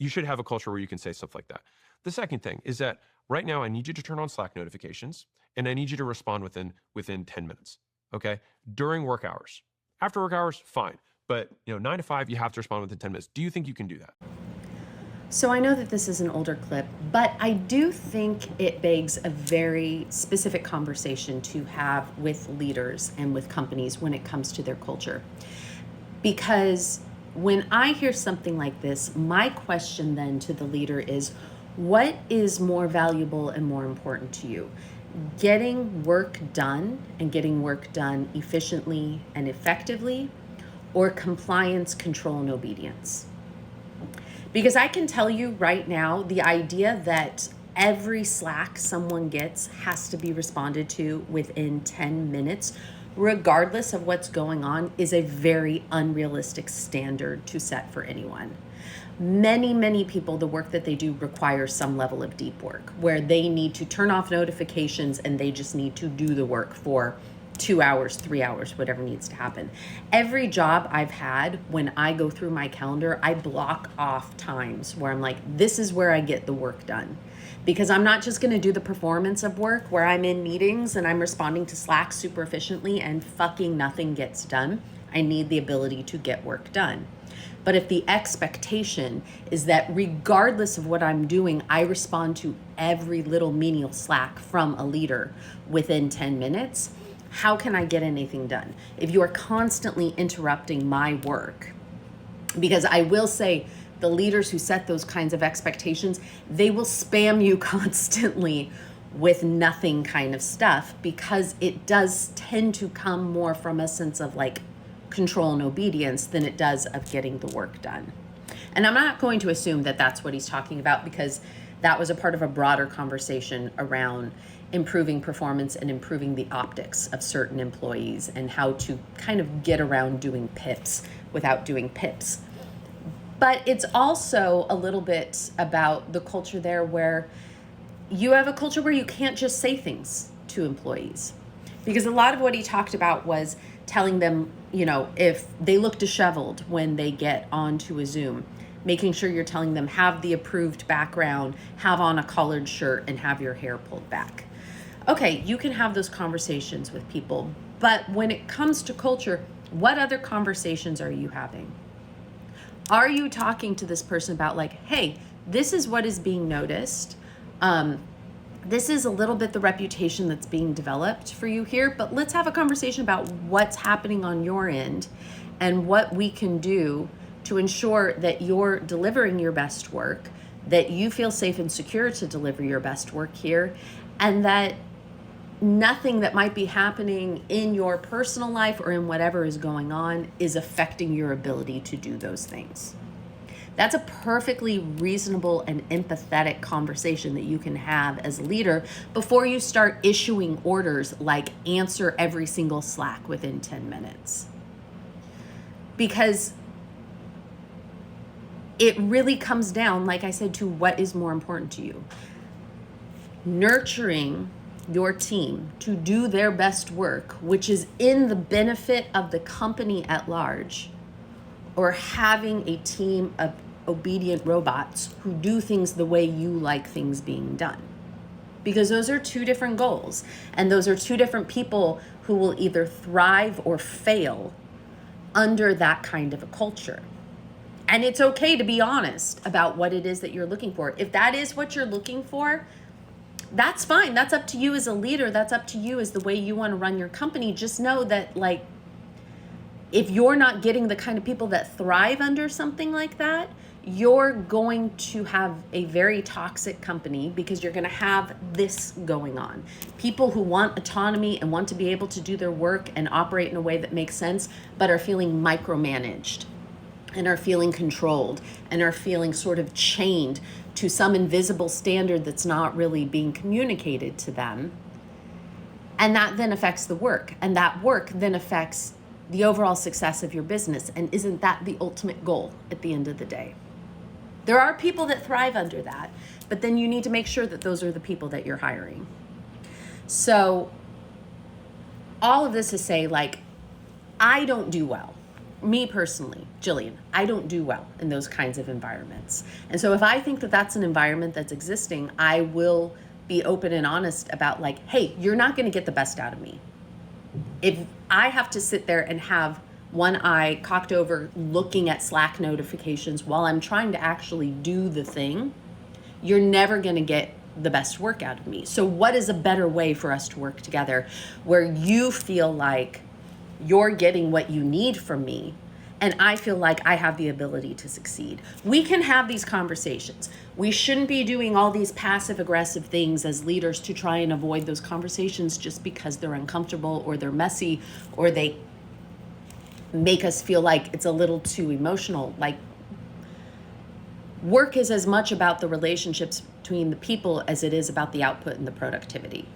You should have a culture where you can say stuff like that. The second thing is that right now I need you to turn on Slack notifications and I need you to respond within 10 minutes. Okay? During work hours. After work hours, fine. But 9 to 5, you have to respond within 10 minutes. Do you think you can do that? So I know that this is an older clip, but I do think it begs a very specific conversation to have with leaders and with companies when it comes to their culture. Because when I hear something like this, my question then to the leader is, what is more valuable and more important to you? Getting work done and getting work done efficiently and effectively, or compliance, control, and obedience? Because I can tell you right now, the idea that every Slack someone gets has to be responded to within 10 minutes, regardless of what's going on, is a very unrealistic standard to set for anyone. Many people, the work that they do requires some level of deep work where they need to turn off notifications and they just need to do the work for 2 hours, 3 hours, whatever needs to happen. Every job I've had, when I go through my calendar, I block off times where I'm like, this is where I get the work done. Because I'm not just going to do the performance of work where I'm in meetings and I'm responding to Slack super efficiently and fucking nothing gets done. I need the ability to get work done. But if the expectation is that regardless of what I'm doing, I respond to every little menial Slack from a leader within 10 minutes, how can I get anything done? If you are constantly interrupting my work, because I will say the leaders who set those kinds of expectations, they will spam you constantly with nothing kind of stuff, because it does tend to come more from a sense of like control and obedience than it does of getting the work done. And I'm not going to assume that that's what he's talking about, because that was a part of a broader conversation around improving performance and improving the optics of certain employees and how to kind of get around doing pips without doing pips. But it's also a little bit about the culture there where you have a culture where you can't just say things to employees. Because a lot of what he talked about was telling them, if they look disheveled when they get onto a Zoom, making sure you're telling them, have the approved background, have on a collared shirt, and have your hair pulled back. Okay, you can have those conversations with people, but when it comes to culture, what other conversations are you having? Are you talking to this person about like, hey, this is what is being noticed. This is a little bit the reputation that's being developed for you here, but let's have a conversation about what's happening on your end and what we can do to ensure that you're delivering your best work, that you feel safe and secure to deliver your best work here, and that nothing that might be happening in your personal life or in whatever is going on is affecting your ability to do those things. That's a perfectly reasonable and empathetic conversation that you can have as a leader before you start issuing orders like answer every single Slack within 10 minutes. Because it really comes down, like I said, to what is more important to you. Nurturing your team to do their best work, which is in the benefit of the company at large, or having a team of obedient robots who do things the way you like things being done. Because those are two different goals, and those are two different people who will either thrive or fail under that kind of a culture. And it's okay to be honest about what it is that you're looking for. If that is what you're looking for, that's fine. That's up to you as a leader. That's up to you as the way you want to run your company. Just know that, like, if you're not getting the kind of people that thrive under something like that, you're going to have a very toxic company, because you're going to have this going on. People who want autonomy and want to be able to do their work and operate in a way that makes sense, but are feeling micromanaged and are feeling controlled and are feeling sort of chained to some invisible standard that's not really being communicated to them. And that then affects the work, and that work then affects the overall success of your business. And isn't that the ultimate goal at the end of the day? There are people that thrive under that, but then you need to make sure that those are the people that you're hiring. So all of this to say, like, I don't do well me personally, Jillian, I don't do well in those kinds of environments. And so if I think that that's an environment that's existing, I will be open and honest about like, hey, you're not going to get the best out of me. If I have to sit there and have one eye cocked over looking at Slack notifications while I'm trying to actually do the thing, you're never going to get the best work out of me. So what is a better way for us to work together where you feel like you're getting what you need from me and I feel like I have the ability to succeed? We can have these conversations. We shouldn't be doing all these passive aggressive things as leaders to try and avoid those conversations just because they're uncomfortable or they're messy or they make us feel like it's a little too emotional. Like, work is as much about the relationships between the people as it is about the output and the productivity.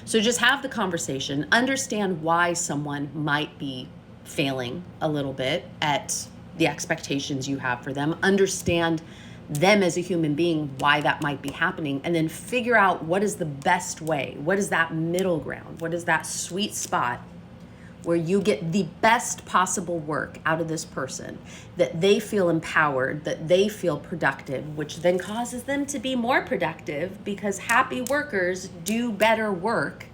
So just have the conversation, understand why someone might be failing a little bit at the expectations you have for them, understand them as a human being, why that might be happening, and then figure out what is the best way, what is that middle ground, what is that sweet spot where you get the best possible work out of this person, that they feel empowered, that they feel productive, which then causes them to be more productive because happy workers do better work,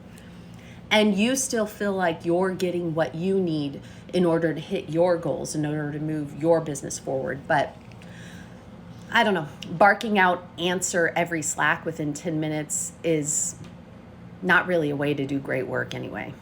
and you still feel like you're getting what you need in order to hit your goals, in order to move your business forward. But I don't know, barking out answer every Slack within 10 minutes is not really a way to do great work anyway.